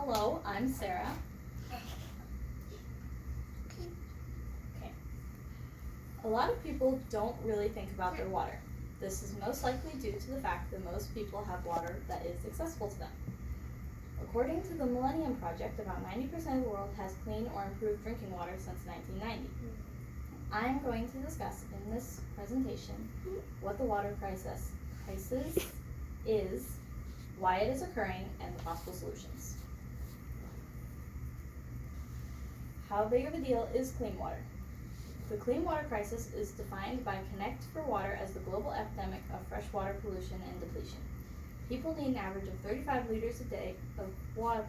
Hello, I'm Sarah. Okay. A lot of people don't really think about their water. This is most likely due to the fact that most people have water that is accessible to them. According to the Millennium Project, about 90% of the world has clean or improved drinking water since 1990. I am going to discuss in this presentation what the water crisis is, why it is occurring, and the possible solutions. How big of a deal is clean water? The clean water crisis is defined by Connect for Water as the global epidemic of freshwater pollution and depletion. People need an average of 35 liters a day of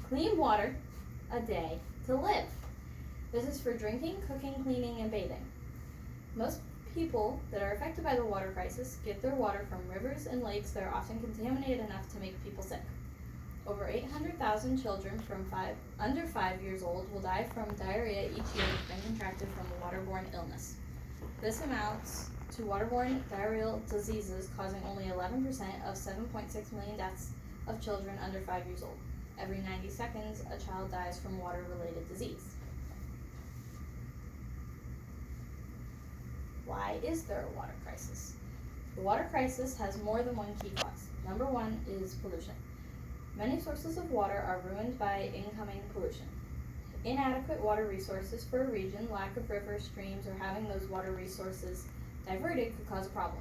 clean water a day to live. This is for drinking, cooking, cleaning, and bathing. Most people that are affected by the water crisis get their water from rivers and lakes that are often contaminated enough to make people sick. Over 800,000 children from under 5 years old will die from diarrhea each year when contracted from a waterborne illness. This amounts to waterborne diarrheal diseases causing only 11% of 7.6 million deaths of children under 5 years old. Every 90 seconds, a child dies from water-related disease. Why is there a water crisis? The water crisis has more than one key cause. Number one is pollution. Many sources of water are ruined by incoming pollution. Inadequate water resources for a region, lack of rivers, streams, or having those water resources diverted could cause a problem.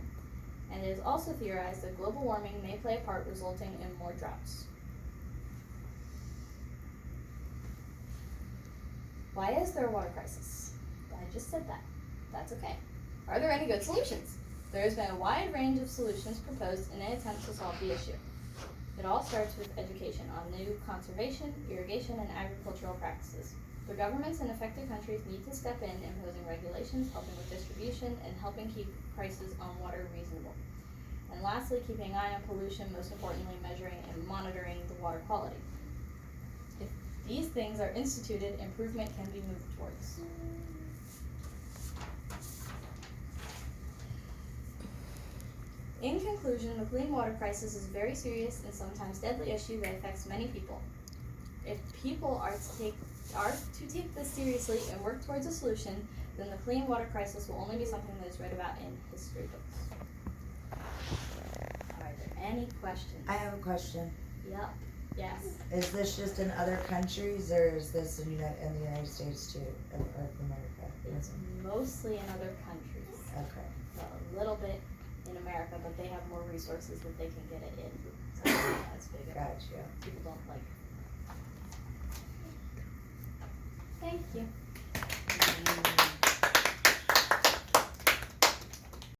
And it is also theorized that global warming may play a part, resulting in more droughts. Why is there a water crisis? I just said that. That's okay. Are there any good solutions? There has been a wide range of solutions proposed in an attempt to solve the issue. It all starts with education on new conservation, irrigation, and agricultural practices. The governments in affected countries need to step in, imposing regulations, helping with distribution, and helping keep prices on water reasonable. And lastly, keeping an eye on pollution, most importantly, measuring and monitoring the water quality. If these things are instituted, improvement can be moved towards. In conclusion, the clean water crisis is a very serious and sometimes deadly issue that affects many people. If people are to take this seriously and work towards a solution, then the clean water crisis will only be something that is read about in history books. Are there any questions? I have a question. Yep. Yes. Is this just in other countries, or is this in the United States too, or America? It's mostly in other countries. Okay. A little bit in America, but they have more resources that they can get it in. So it's not as big of Gotcha. people don't like. Thank you.